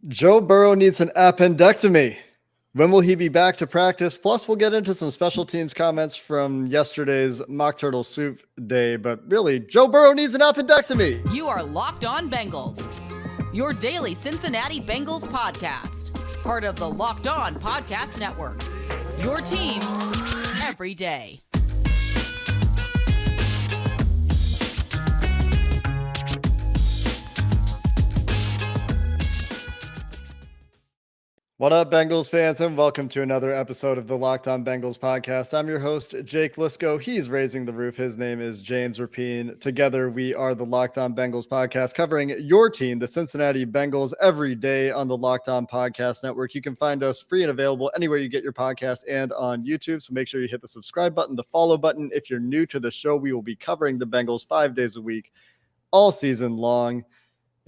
Joe Burrow needs an appendectomy. When will he be back to practice? Plus, we'll get into some special teams comments from yesterday's Mock Turtle Soup Day. But really, Joe Burrow needs an appendectomy. You are Locked On Bengals, your daily Cincinnati Bengals podcast. Part of the Locked On Podcast Network, your team every day. What up, Bengals fans, and welcome to another episode of the Locked On Bengals podcast. I'm your host, Jake Liscow. He's raising the roof. His name is James Rapien. Together, we are the Locked On Bengals podcast, covering your team, the Cincinnati Bengals, every day on the Locked On Podcast Network. You can find us free and available anywhere you get your podcast and on YouTube. So make sure you hit the subscribe button, the follow button. If you're new to the show, we will be covering the Bengals 5 days a week, all season long.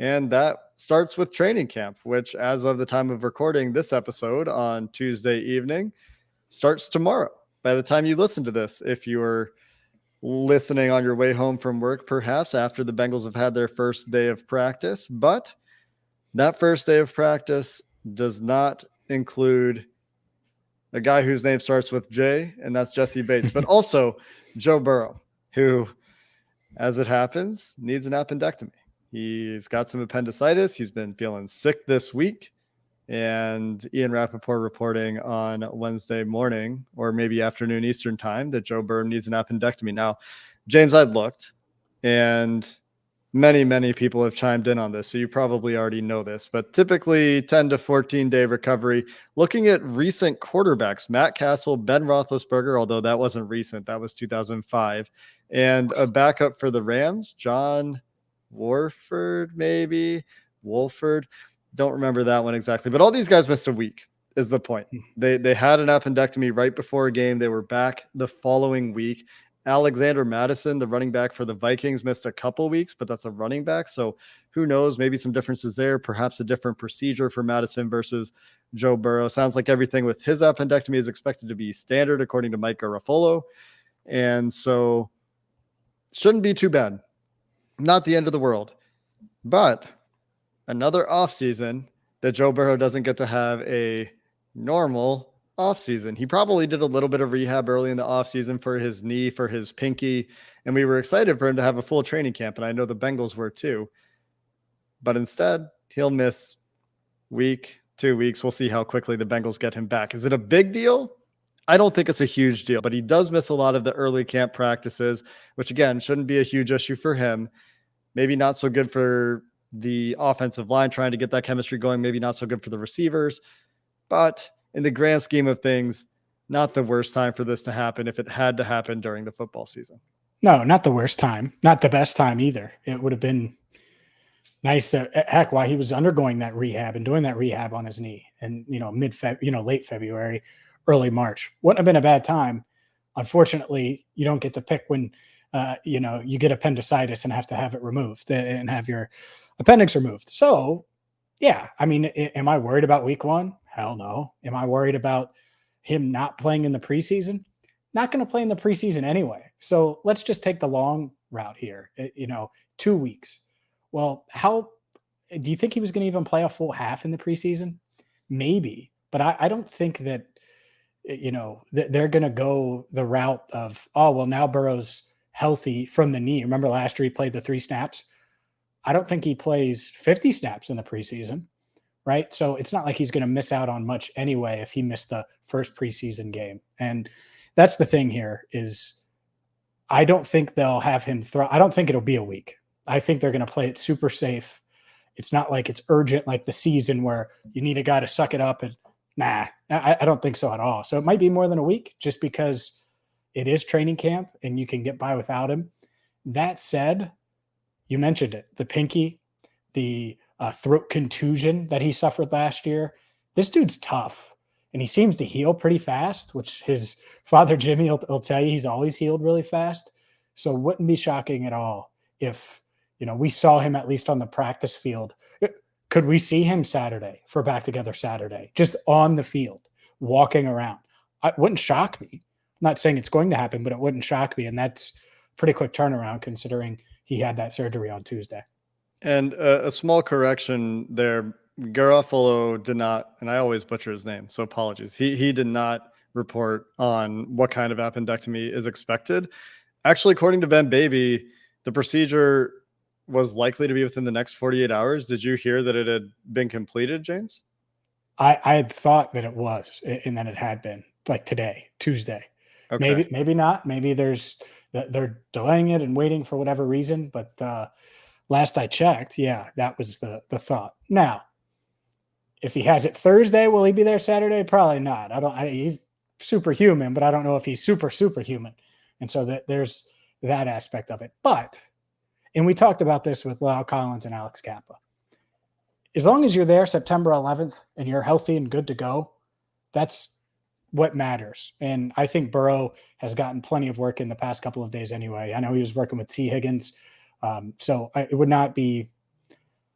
And that starts with training camp, which, as of the time of recording this episode on Tuesday evening, starts tomorrow. By the time you listen to this, if you're listening on your way home from work, perhaps after the Bengals have had their first day of practice. But that first day of practice does not include a guy whose name starts with J, and that's Jesse Bates, but also Joe Burrow, who, as it happens, needs an appendectomy. He's got some appendicitis. He's been feeling sick this week. And Ian Rapoport reporting on Wednesday morning, or maybe afternoon Eastern time, that Joe Burrow needs an appendectomy. Now, James, I looked, and many people have chimed in on this, so you probably already know this, but typically 10 to 14-day recovery. Looking at recent quarterbacks, Matt Castle, Ben Roethlisberger, although that wasn't recent, that was 2005, and a backup for the Rams, John Wolford, don't remember that one exactly, but all these guys missed a week is the point. They had an appendectomy right before a game. They were back the following week. Alexander Mattison, the running back for the Vikings, missed a couple weeks, but that's a running back, so who knows, maybe some differences there, perhaps a different procedure for Mattison versus Joe Burrow. Sounds like everything with his appendectomy is expected to be standard according to Mike Garafolo, and so shouldn't be too bad. Not the end of the world, but another offseason that Joe Burrow doesn't get to have a normal offseason. He probably did a little bit of rehab early in the offseason for his knee, for his pinky, and we were excited for him to have a full training camp, and I know the Bengals were too. But instead, he'll miss week, 2 weeks. We'll see how quickly the Bengals get him back. Is it a big deal? I don't think it's a huge deal, but he does miss a lot of the early camp practices, which again, shouldn't be a huge issue for him. Maybe not so good for the offensive line trying to get that chemistry going. Maybe not so good for the receivers, but in the grand scheme of things, not the worst time for this to happen if it had to happen during the football season. No, not the worst time, not the best time either. It would have been nice to while he was undergoing that rehab and doing that rehab on his knee and, late February, early March, wouldn't have been a bad time. Unfortunately, you don't get to pick when, you get appendicitis and have to have it removed and have your appendix removed. So, yeah, I mean, am I worried about week one? Hell no. Am I worried about him not playing in the preseason? Not going to play in the preseason anyway. So let's just take the long route here. 2 weeks. Well, how do you think he was going to even play a full half in the preseason? Maybe, but I don't think that, they're going to go the route of, oh, well, now Burrow's healthy from the knee. Remember last year he played the 3 snaps? I don't think he plays 50 snaps in the preseason, right? So it's not like he's going to miss out on much anyway if he missed the first preseason game. And that's the thing here is I don't think they'll have him I don't think it'll be a week. I think they're going to play it super safe. It's not like it's urgent like the season where you need a guy to suck it up. And I don't think so at all. So it might be more than a week just because it is training camp and you can get by without him. That said, you mentioned it, the pinky, the throat contusion that he suffered last year. This dude's tough and he seems to heal pretty fast, which his father, Jimmy, will tell you he's always healed really fast. So it wouldn't be shocking at all if, we saw him at least on the practice field. Could we see him Saturday for Back Together Saturday, just on the field, walking around? It wouldn't shock me. I'm not saying it's going to happen, but it wouldn't shock me. And that's pretty quick turnaround considering he had that surgery on Tuesday. And a small correction there. Garofalo did not, and I always butcher his name, so apologies. He did not report on what kind of appendectomy is expected. Actually, according to Ben Baby, the procedure was likely to be within the next 48 hours. Did you hear that it had been completed, James? I had thought that it was, and then it had been like today, Tuesday. Okay. Maybe not. Maybe they're delaying it and waiting for whatever reason. But last I checked, yeah, that was the thought. Now, if he has it Thursday, will he be there Saturday? Probably not. He's superhuman, but I don't know if he's superhuman. And so there's that aspect of it. But, and we talked about this with Lyle Collins and Alex Kappa. As long as you're there September 11th and you're healthy and good to go, that's what matters. And I think Burrow has gotten plenty of work in the past couple of days anyway. I know he was working with T. Higgins. So I wouldn't be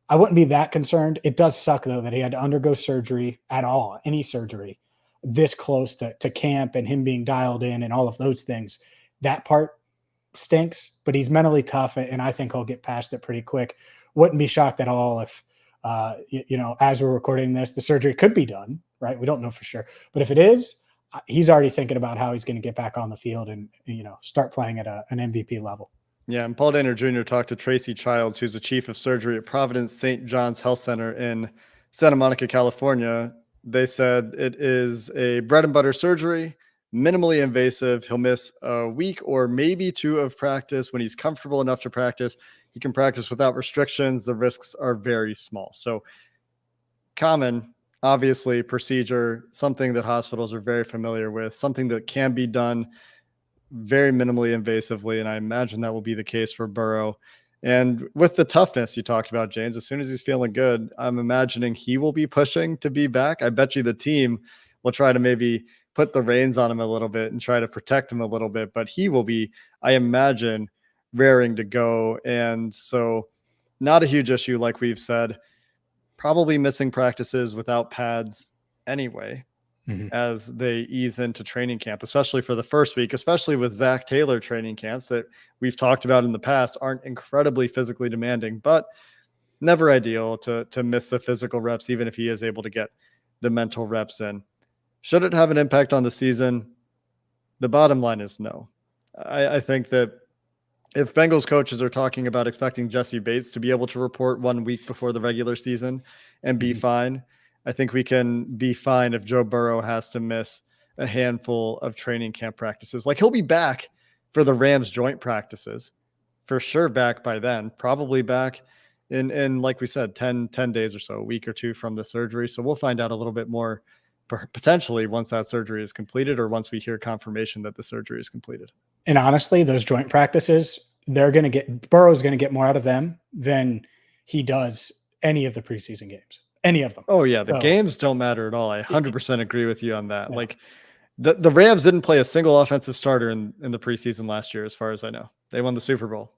that concerned. It does suck, though, that he had to undergo surgery at all, any surgery, this close to camp and him being dialed in and all of those things. That part stinks, but he's mentally tough, and I think he'll get past it pretty quick. Wouldn't be shocked at all if, as we're recording this, the surgery could be done, right? We don't know for sure. But if it is, he's already thinking about how he's going to get back on the field and, start playing at an MVP level. Yeah, and Paul Dehner Jr. talked to Tracy Childs, who's the chief of surgery at Providence St. John's Health Center in Santa Monica, California. They said it is a bread and butter surgery, minimally invasive. He'll miss a week or maybe 2 of practice. When he's comfortable enough to practice, he can practice without restrictions. The risks are very small. So common, obviously, procedure, something that hospitals are very familiar with, something that can be done very minimally invasively. And I imagine that will be the case for Burrow. And with the toughness you talked about, James, as soon as he's feeling good, I'm imagining he will be pushing to be back. I bet you the team will try to maybe put the reins on him a little bit and try to protect him a little bit, but he will be, I imagine, raring to go. And so not a huge issue, like we've said, probably missing practices without pads anyway, as they ease into training camp, especially for the first week, especially with Zach Taylor training camps that we've talked about in the past aren't incredibly physically demanding, but never ideal to miss the physical reps, even if he is able to get the mental reps in. Should it have an impact on the season? The bottom line is no. I think that if Bengals coaches are talking about expecting Jesse Bates to be able to report 1 week before the regular season and be fine, I think we can be fine if Joe Burrow has to miss a handful of training camp practices. Like, he'll be back for the Rams joint practices, for sure back by then, probably back in like we said, 10 days or so, a week or 2 from the surgery. So we'll find out a little bit more potentially once that surgery is completed, or once we hear confirmation that the surgery is completed. And honestly, those joint practices, Burrow's going to get more out of them than he does any of the preseason games. Any of them. Oh yeah. The games don't matter at all. I 100% agree with you on that. Yeah. Like the Rams didn't play a single offensive starter in the preseason last year, as far as I know. They won the Super Bowl.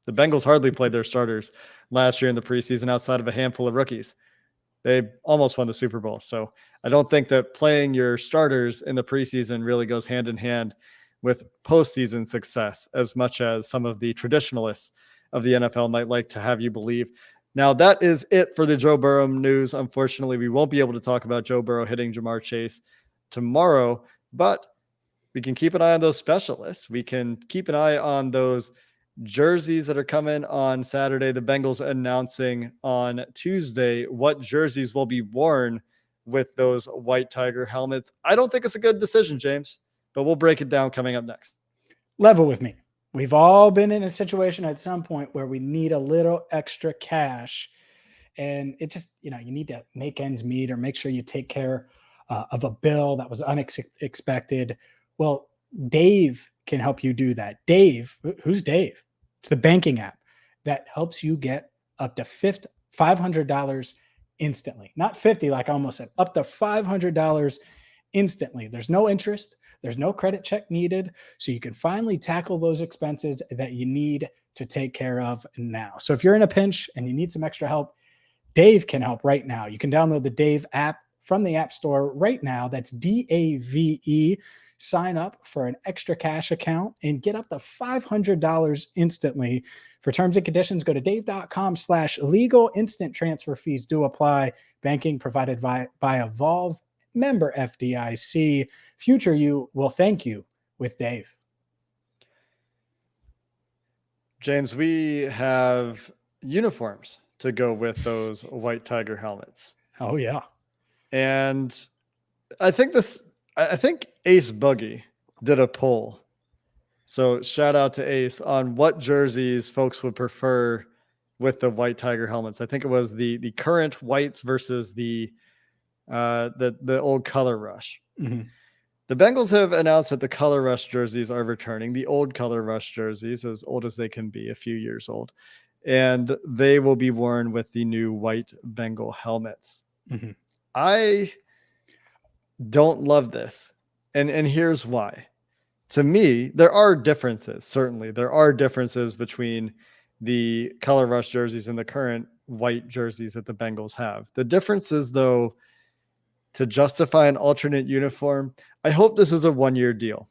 The Bengals hardly played their starters last year in the preseason outside of a handful of rookies. They almost won the Super Bowl. So I don't think that playing your starters in the preseason really goes hand in hand with postseason success as much as some of the traditionalists of the NFL might like to have you believe. Now, that is it for the Joe Burrow news. Unfortunately, we won't be able to talk about Joe Burrow hitting Jamar Chase tomorrow, but we can keep an eye on those specialists. We can keep an eye on those jerseys that are coming on Saturday. The Bengals announcing on Tuesday what jerseys will be worn with those white tiger helmets. I don't think it's a good decision, James, but we'll break it down coming up next. Level with me. We've all been in a situation at some point where we need a little extra cash, and it just, you need to make ends meet or make sure you take care of a bill that was unexpected. Well, Dave can help you do that. Dave, who's Dave? It's the banking app that helps you get up to $500 instantly. Not 50, like I almost said, up to $500 instantly. There's no interest. There's no credit check needed. So you can finally tackle those expenses that you need to take care of now. So if you're in a pinch and you need some extra help, Dave can help right now. You can download the Dave app from the App Store right now. That's DAVE. Sign up for an extra cash account and get up to $500 instantly. For terms and conditions, go to dave.com/legal. Instant transfer fees do apply. Banking provided by Evolve, member FDIC. Future you will thank you with Dave. James, we have uniforms to go with those white tiger helmets. Oh, yeah. And I think Ace Buggy did a poll. So shout out to Ace on what jerseys folks would prefer with the white tiger helmets. I think it was the current whites versus the old color rush. Mm-hmm. The Bengals have announced that the color rush jerseys are returning, the old color rush jerseys, as old as they can be, a few years old, and they will be worn with the new white Bengal helmets. Mm-hmm. I don't love this. And here's why. To me, there are differences. Certainly, there are differences between the color rush jerseys and the current white jerseys that the Bengals have. The difference is, though, to justify an alternate uniform, I hope this is a one-year deal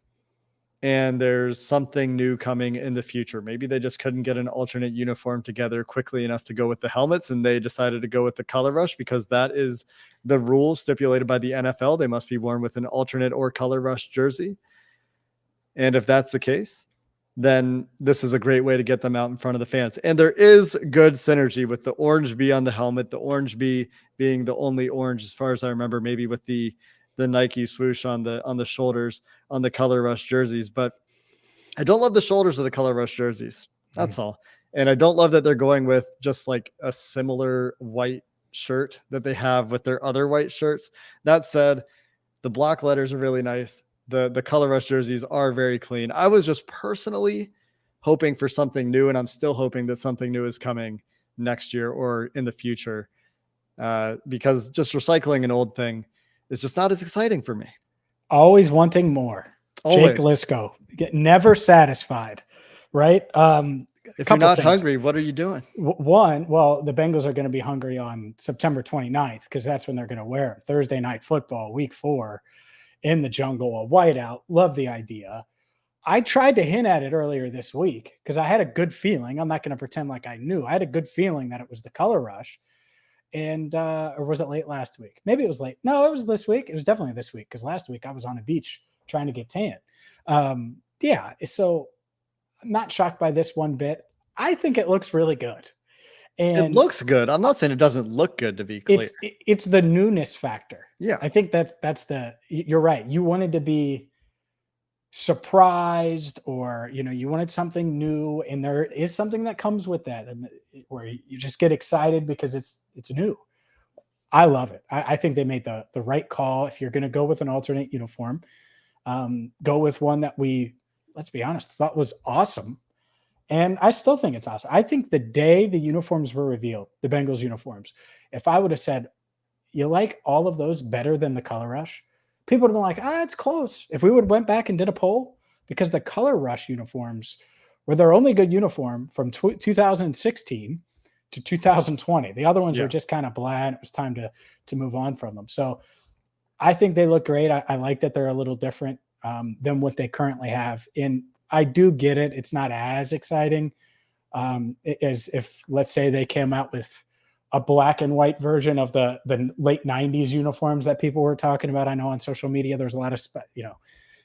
and there's something new coming in the future. Maybe they just couldn't get an alternate uniform together quickly enough to go with the helmets, and they decided to go with the color rush because that is the rule stipulated by the NFL. They must be worn with an alternate or color rush jersey. And if that's the case, then this is a great way to get them out in front of the fans. And there is good synergy with the orange bee on the helmet, the orange bee being the only orange, as far as I remember, maybe with the Nike swoosh on the shoulders on the color rush jerseys. But I don't love the shoulders of the color rush jerseys. That's all. And I don't love that they're going with just like a similar white shirt that they have with their other white shirts. That said, the block letters are really nice. The color rush jerseys are very clean. I was just personally hoping for something new, and I'm still hoping that something new is coming next year or in the future, because just recycling an old thing is just not as exciting for me. Always wanting more. Always. Jake Liscow, never satisfied, right? If you're not hungry, what are you doing? One, well, the Bengals are going to be hungry on September 29th because that's when they're going to wear them. Thursday night football, week 4. In the jungle, a whiteout. Love the idea. I tried to hint at it earlier this week because I had a good feeling. I'm not going to pretend like I knew. I had a good feeling that it was the color rush. And, or was it late last week? Maybe it was late. No, it was this week. It was definitely this week because last week I was on a beach trying to get tan. Yeah. So I'm not shocked by this one bit. I think it looks really good. And it looks good. I'm not saying it doesn't look good, to be clear. It's the newness factor. Yeah. I think you're right. You wanted to be surprised, or, you wanted something new, and there is something that comes with that, where you just get excited because it's new. I love it. I think they made the right call. If you're going to go with an alternate uniform, go with one that let's be honest, thought was awesome. And I still think it's awesome. I think the day the uniforms were revealed, the Bengals uniforms, if I would have said, you like all of those better than the color rush, people would have been like, it's close. If we would have went back and did a poll, because the color rush uniforms were their only good uniform from 2016 to 2020. The other ones were just kind of bland. It was time to move on from them. So I think they look great. I like that they're a little different than what they currently have. And I do get it. It's not as exciting as if, let's say, they came out with a black and white version of the late 90s uniforms that people were talking about. I know on social media, there's a lot of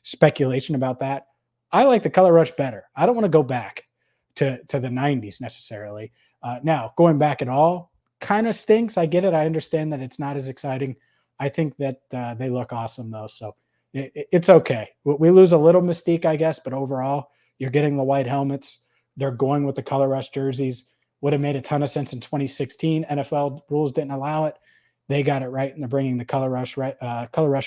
speculation about that. I like the color rush better. I don't want to go back to the 90s necessarily. Now, going back at all kind of stinks. I get it. I understand that it's not as exciting. I think that they look awesome, though. So it's okay. We lose a little mystique, I guess, but overall, you're getting the white helmets. They're going with the color rush jerseys. Would have made a ton of sense in 2016. NFL rules didn't allow it. They got it right, and they're bringing the color rush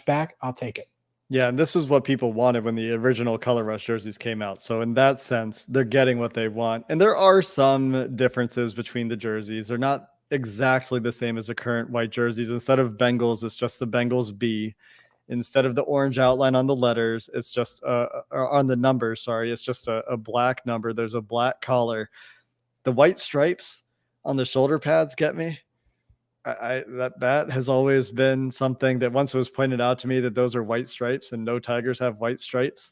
back. I'll take it. Yeah, and this is what people wanted when the original color rush jerseys came out. So in that sense, they're getting what they want. And there are some differences between the jerseys. They're not exactly the same as the current white jerseys. Instead of Bengals, it's just the Bengals B. Instead of the orange outline on the letters, it's just on the numbers. Sorry, it's just a black number. There's a black collar. The white stripes on the shoulder pads get me. That has always been something that once was pointed out to me, that those are white stripes and no tigers have white stripes.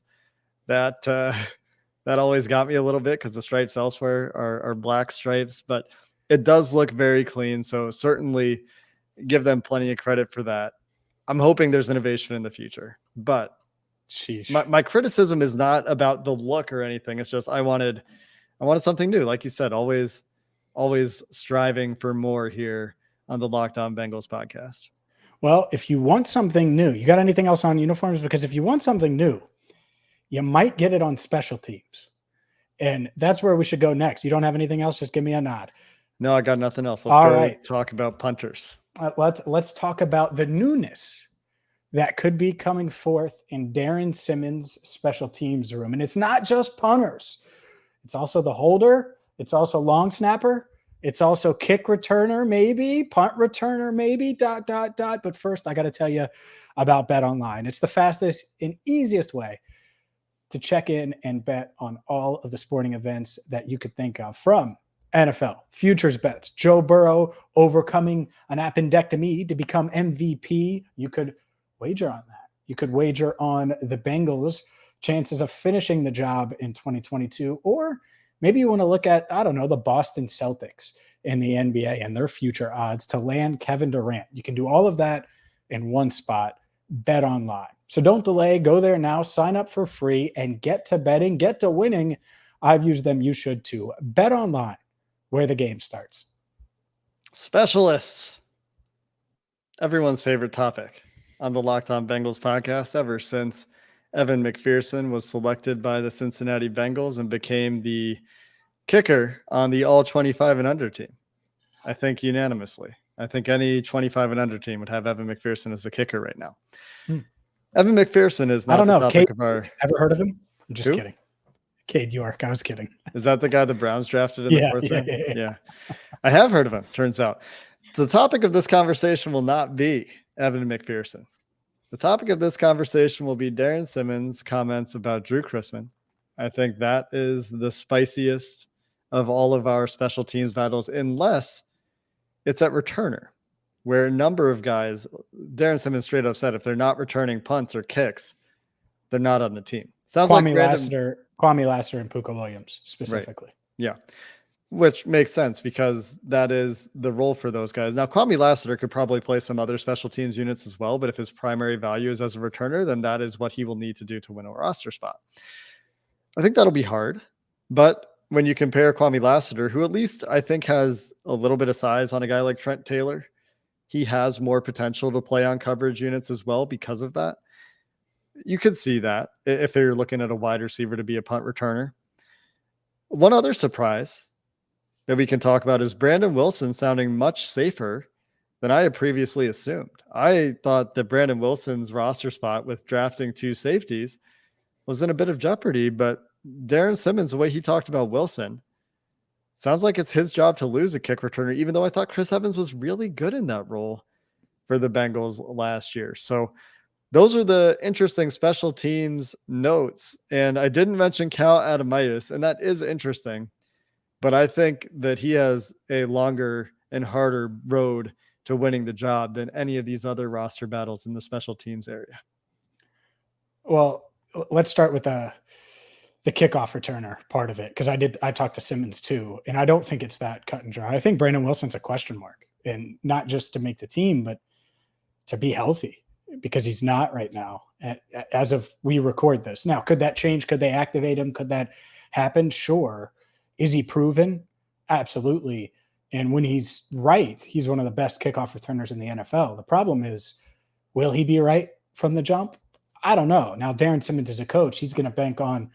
That that always got me a little bit, because the stripes elsewhere are black stripes, but it does look very clean. So certainly give them plenty of credit for that. I'm hoping there's innovation in the future, but my criticism is not about the look or anything. It's just I wanted something new. Like you said, always striving for more here on the Locked On Bengals podcast. Well, if you want something new, you got anything else on uniforms? Because if you want something new, you might get it on special teams. And that's where we should go next. You don't have anything else? Just give me a nod. No, I got nothing else. Let's talk about punters. Let's talk about the newness that could be coming forth in Darren Simmons' special teams room. And it's not just punters. It's also the holder. It's also long snapper. It's also kick returner, maybe, punt returner, maybe, ... But first, I got to tell you about BetOnline. It's the fastest and easiest way to check in and bet on all of the sporting events that you could think of, from NFL, futures bets, Joe Burrow overcoming an appendectomy to become MVP. You could wager on that. You could wager on the Bengals' chances of finishing the job in 2022, or maybe you want to look at, I don't know, the Boston Celtics in the NBA and their future odds to land Kevin Durant. You can do all of that in one spot, BetOnline. So don't delay. Go there now, sign up for free, and get to betting, get to winning. I've used them. You should too. BetOnline, where the game starts. Specialists. Everyone's favorite topic on the Locked On Bengals podcast ever since Evan McPherson was selected by the Cincinnati Bengals and became the kicker on the all 25 and under team. I think unanimously. I think any 25 and under team would have Evan McPherson as the kicker right now. Evan McPherson is not the topic of our... Ever heard of him? I'm just kidding. Cade York. I was kidding. Is that the guy the Browns drafted in the fourth round? Yeah. I have heard of him, turns out. The topic of this conversation will not be Evan McPherson. The topic of this conversation will be Darren Simmons' comments about Drew Chrisman. I think that is the spiciest of all of our special teams battles, unless it's at returner, where a number of guys, Darren Simmons straight up said, if they're not returning punts or kicks, they're not on the team. Sounds Kwame Lassiter and Puka Williams specifically. Right. Yeah. Which makes sense, because that is the role for those guys. Now, Kwame Lassiter could probably play some other special teams units as well, but if his primary value is as a returner, then that is what he will need to do to win a roster spot. I think that'll be hard, but when you compare Kwame Lassiter, who at least I think has a little bit of size on a guy like Trent Taylor, he has more potential to play on coverage units as well because of that. You could see that if you're looking at a wide receiver to be a punt returner. One other surprise that we can talk about is Brandon Wilson sounding much safer than I had previously assumed. I thought that Brandon Wilson's roster spot with drafting two safeties was in a bit of jeopardy, but Darren Simmons, the way he talked about Wilson, sounds like it's his job to lose a kick returner, even though I thought Chris Evans was really good in that role for the Bengals last year. So those are the interesting special teams notes. And I didn't mention Cal Adamitis, and that is interesting, but I think that he has a longer and harder road to winning the job than any of these other roster battles in the special teams area. Well, let's start with the kickoff returner part of it, because I talked to Simmons too, and I don't think it's that cut and dry. I think Brandon Wilson's a question mark, and not just to make the team, but to be healthy, because he's not right now as of we record this. Now, could that change? Could they activate him? Could that happen? Sure. Is he proven? Absolutely. And when he's right, he's one of the best kickoff returners in the NFL. The problem is, will he be right from the jump? I don't know. Now, Darren Simmons is a coach. He's going to bank on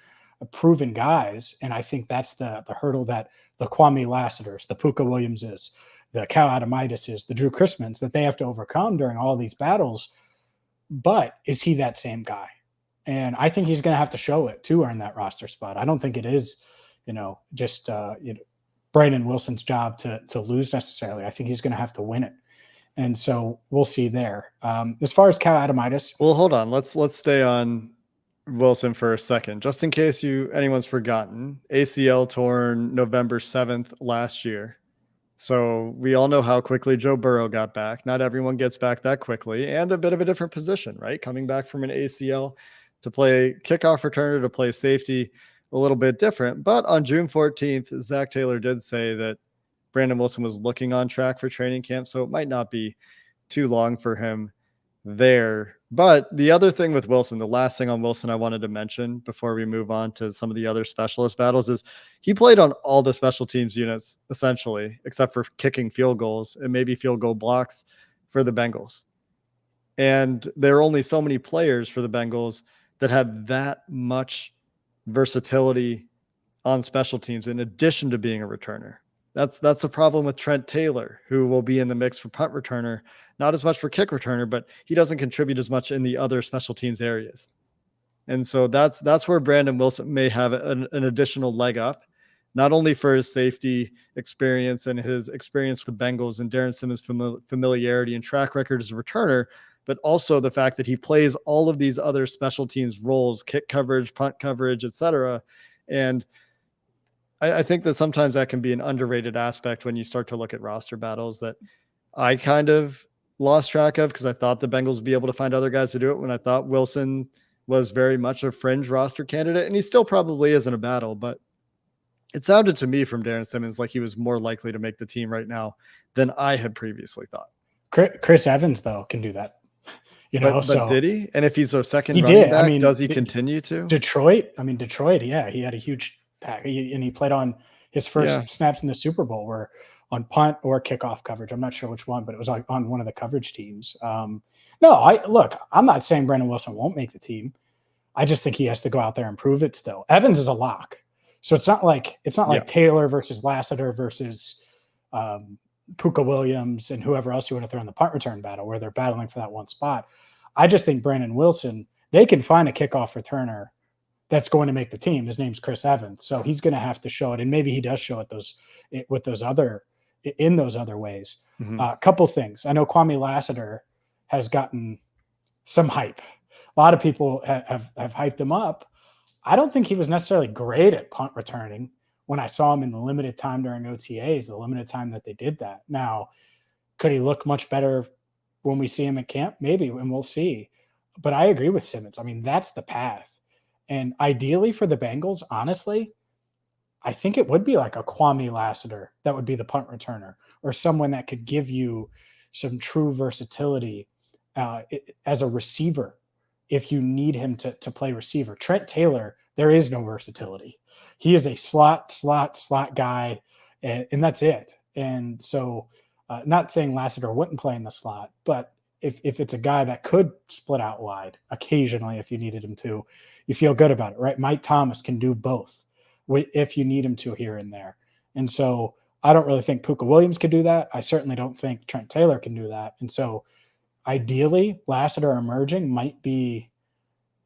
proven guys, and I think that's the hurdle that the Kwame Lassiters, the Puka Williamses, the Cal Adamitises, the Drew Chrismans, that they have to overcome during all these battles. But is he that same guy? And I think he's going to have to show it to earn that roster spot. I don't think it is, just Brandon Wilson's job to lose necessarily. I think he's going to have to win it. And so we'll see there. As far as Cal Adamitis. Well, hold on. Let's stay on Wilson for a second, just in case anyone's forgotten. ACL torn November 7th last year. So we all know how quickly Joe Burrow got back. Not everyone gets back that quickly, and a bit of a different position, right? Coming back from an ACL to play kickoff returner, to play safety, a little bit different. But on June 14th, Zach Taylor did say that Brandon Wilson was looking on track for training camp, so it might not be too long for him there. But the other thing with Wilson, the last thing on Wilson I wanted to mention before we move on to some of the other specialist battles, is he played on all the special teams units essentially, except for kicking field goals and maybe field goal blocks for the Bengals. And there are only so many players for the Bengals that had that much versatility on special teams in addition to being a returner. That's a problem with Trent Taylor, who will be in the mix for punt returner, not as much for kick returner, but he doesn't contribute as much in the other special teams areas. And so that's where Brandon Wilson may have an additional leg up, not only for his safety experience and his experience with the Bengals and Darren Simmons' familiarity and track record as a returner, but also the fact that he plays all of these other special teams roles, kick coverage, punt coverage, etc. And I think that sometimes that can be an underrated aspect when you start to look at roster battles that I kind of lost track of, because I thought the Bengals would be able to find other guys to do it when I thought Wilson was very much a fringe roster candidate, and he still probably is in a battle, but it sounded to me from Darren Simmons like he was more likely to make the team right now than I had previously thought. Chris Evans, though, can do that. But did he? And if he's a second he running did. back, does he continue to? Detroit, yeah, he had a huge pack, and he played on his first snaps in the Super Bowl were on punt or kickoff coverage. I'm not sure which one, but it was like on one of the coverage teams. I'm not saying Brandon Wilson won't make the team. I just think he has to go out there and prove it still. Evans is a lock. So it's not like Taylor versus Lassiter versus Puka Williams and whoever else you want to throw in the punt return battle where they're battling for that one spot. I just think Brandon Wilson, they can find a kickoff returner that's going to make the team. His name's Chris Evans. So he's going to have to show it. And maybe he does show it in those other ways. Mm-hmm. A couple things. I know Kwame Lassiter has gotten some hype. A lot of people have hyped him up. I don't think he was necessarily great at punt returning when I saw him in the limited time during OTAs, the limited time that they did that. Now, could he look much better when we see him at camp? Maybe, and we'll see. But I agree with Simmons. I mean, that's the path. And ideally for the Bengals, honestly, I think it would be like a Kwame Lassiter that would be the punt returner, or someone that could give you some true versatility as a receiver if you need him to play receiver. Trent Taylor, there is no versatility. He is a slot guy, and that's it. And so not saying Lassiter wouldn't play in the slot, but if it's a guy that could split out wide occasionally if you needed him to, you feel good about it, right? Mike Thomas can do both if you need him to here and there. And so I don't really think Puka Williams could do that. I certainly don't think Trent Taylor can do that. And so ideally, Lassiter emerging might be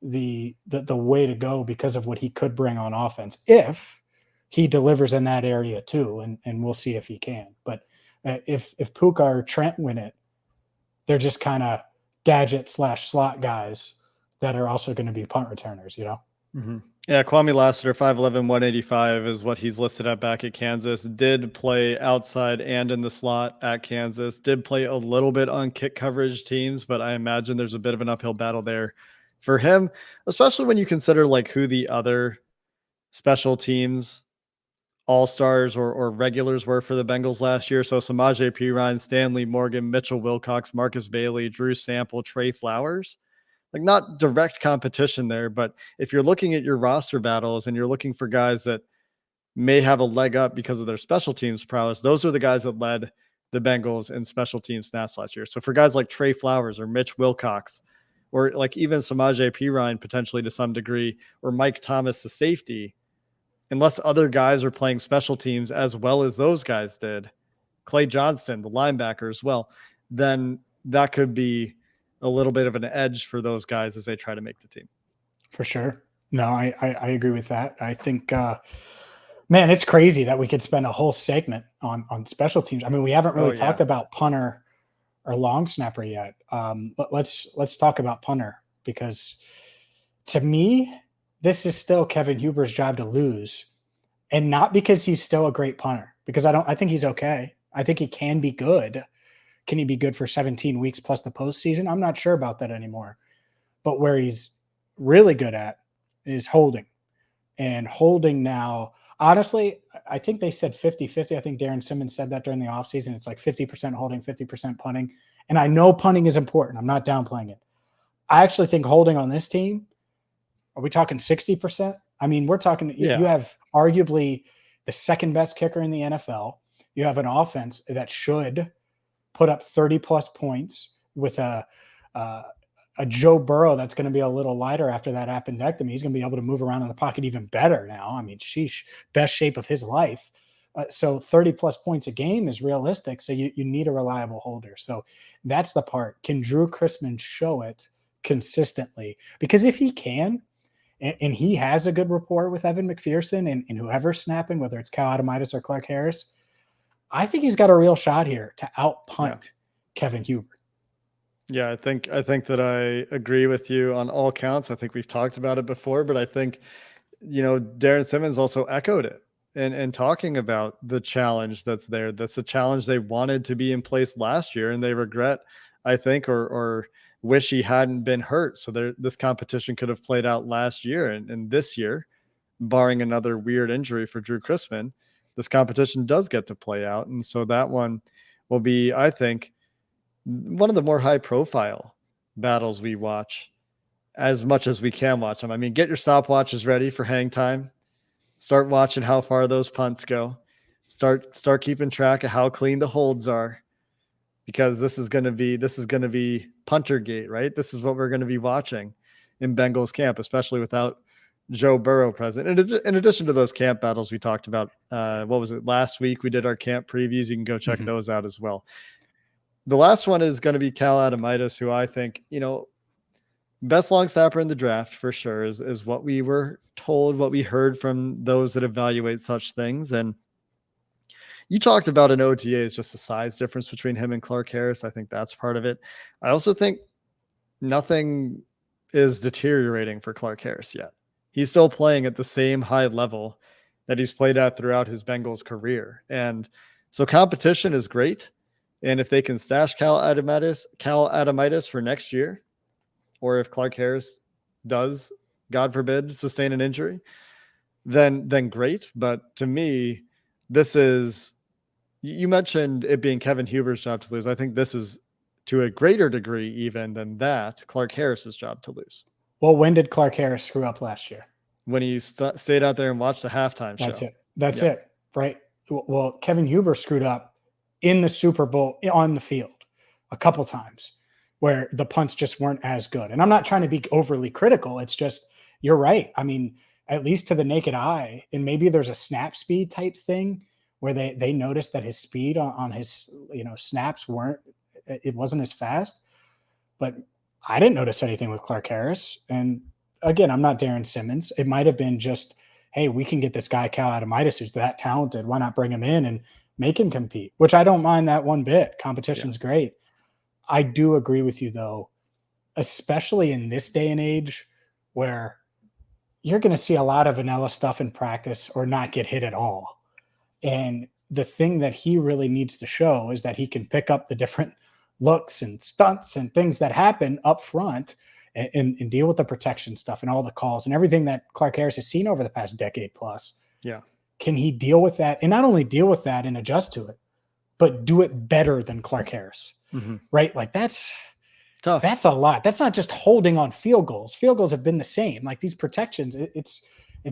the way to go because of what he could bring on offense if he delivers in that area too, and we'll see if he can. But if Puka or Trent win it, they're just kind of gadget/slot guys that are also going to be punt returners, you know? Mm-hmm. Yeah, Kwame Lassiter, 5'11", 185 is what he's listed at back at Kansas. Did play outside and in the slot at Kansas. Did play a little bit on kick coverage teams, but I imagine there's a bit of an uphill battle there for him, especially when you consider like who the other special teams all-stars or regulars were for the Bengals last year. So Samaje Perine, Stanley Morgan, Mitchell Wilcox, Marcus Bailey, Drew Sample, Trey Flowers. Like not direct competition there, but if you're looking at your roster battles and you're looking for guys that may have a leg up because of their special teams prowess, those are the guys that led the Bengals in special team snaps last year. So for guys like Trey Flowers or Mitch Wilcox, or like even Samaje Perine potentially to some degree, or Mike Thomas, the safety, unless other guys are playing special teams as well as those guys did, Clay Johnston, the linebacker as well, then that could be a little bit of an edge for those guys as they try to make the team. For sure. No, I agree with that. I think, man, it's crazy that we could spend a whole segment on special teams. I mean, we haven't really talked about punter or long snapper yet. But let's talk about punter, because to me, this is still Kevin Huber's job to lose, and not because he's still a great punter, because I think he's okay. I think he can be good. Can he be good for 17 weeks plus the postseason? I'm not sure about that anymore. But where he's really good at is holding. And holding now, honestly, I think they said 50-50. I think Darren Simmons said that during the offseason. It's like 50% holding, 50% punting. And I know punting is important. I'm not downplaying it. I actually think holding on this team, are we talking 60%? I mean, we're talking, you have arguably the second best kicker in the NFL. You have an offense that should put up 30 plus points with a Joe Burrow that's going to be a little lighter after that appendectomy. He's going to be able to move around in the pocket even better now. I mean, sheesh, best shape of his life. So 30 plus points a game is realistic. So you need a reliable holder. So that's the part. Can Drew Chrisman show it consistently? Because if he can, and he has a good rapport with Evan McPherson and whoever's snapping, whether it's Cal Adamitis or Clark Harris, I think he's got a real shot here to out punt Kevin Huber. Yeah, I think that I agree with you on all counts. I think we've talked about it before, but I think, Darren Simmons also echoed it and talking about the challenge that's there. That's a challenge they wanted to be in place last year, and they regret, I think, or wish he hadn't been hurt. So this competition could have played out last year and this year, barring another weird injury for Drew Chrisman, this competition does get to play out. And so that one will be, I think, one of the more high profile battles we watch, as much as we can watch them. I mean, get your stopwatches ready for hang time. Start watching how far those punts go. Start keeping track of how clean the holds are, because this is going to be punter gate, right? This is what we're going to be watching in Bengals camp, especially without Joe Burrow present. And in addition to those camp battles we talked about, what was it, last week? We did our camp previews. You can go check those out as well. The last one is going to be Cal Adamitis, who I think, best long snapper in the draft for sure is what we were told, what we heard from those that evaluate such things. And you talked about an OTA is just a size difference between him and Clark Harris. I think that's part of it. I also think nothing is deteriorating for Clark Harris yet. He's still playing at the same high level that he's played at throughout his Bengals career. And so competition is great. And if they can stash Cal Adamitis for next year, or if Clark Harris does, God forbid, sustain an injury, then great. But to me, this is, you mentioned it being Kevin Huber's job to lose. I think this is, to a greater degree even than that, Clark Harris's job to lose. Well, when did Clark Harris screw up last year? When he stayed out there and watched the halftime show. That's it, right? Well, Kevin Huber screwed up in the Super Bowl on the field a couple times where the punts just weren't as good. And I'm not trying to be overly critical. It's just, you're right. I mean, at least to the naked eye, and maybe there's a snap speed type thing where they noticed that his speed on his, snaps wasn't as fast, but I didn't notice anything with Clark Harris. And again, I'm not Darren Simmons. It might've been just, hey, we can get this guy Cal Adamitis who's that talented. Why not bring him in and make him compete, which I don't mind that one bit. Competition's great. I do agree with you though, especially in this day and age where you're going to see a lot of vanilla stuff in practice or not get hit at all. And the thing that he really needs to show is that he can pick up the different looks and stunts and things that happen up front and deal with the protection stuff and all the calls and everything that Clark Harris has seen over the past decade plus. Yeah. Can he deal with that? And not only deal with that and adjust to it, but do it better than Clark Harris, right? Like that's tough. That's a lot. That's not just holding on field goals. Field goals have been the same. Like these protections, it's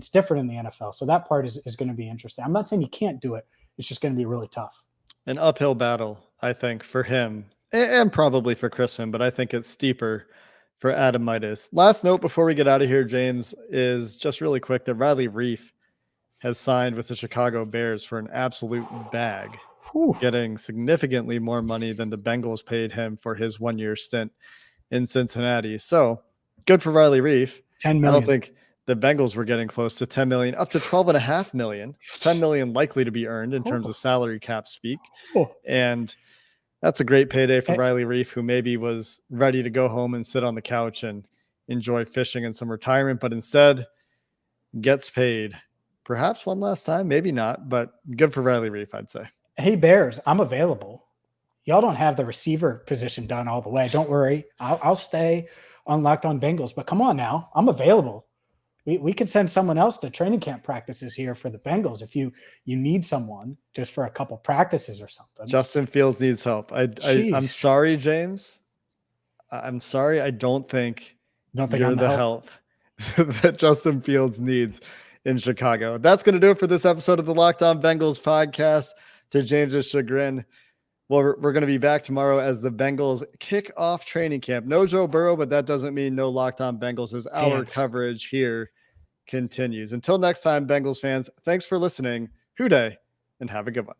different in the NFL. So that part is going to be interesting. I'm not saying you can't do it. It's just going to be really tough. An uphill battle, I think, for him and probably for Chrisman, but I think it's steeper for Adamitis. Last note before we get out of here, James, is just really quick that Riley Reiff has signed with the Chicago Bears for an absolute bag, getting significantly more money than the Bengals paid him for his 1-year stint in Cincinnati. So good for Riley Reiff. $10 million. I don't think the Bengals were getting close to 10 million, up to 12.5 million, 10 million likely to be earned in terms of salary cap speak. And that's a great payday for Riley Reiff, who maybe was ready to go home and sit on the couch and enjoy fishing and some retirement, but instead gets paid perhaps one last time, maybe not, but good for Riley Reiff, I'd say. Hey, Bears, I'm available. Y'all don't have the receiver position done all the way. Don't worry. I'll stay on Locked On Bengals, but come on now. I'm available. We could send someone else to training camp practices here for the Bengals if you need someone just for a couple practices or something. Justin Fields needs help. I'm sorry, James. I'm sorry. I don't think you're the help that Justin Fields needs in Chicago. That's going to do it for this episode of the Locked On Bengals podcast. To James's chagrin, well, we're going to be back tomorrow as the Bengals kick off training camp. No Joe Burrow, but that doesn't mean no Locked On Bengals, as our coverage here continues. Until next time, Bengals fans, thanks for listening. Hoo day, and have a good one.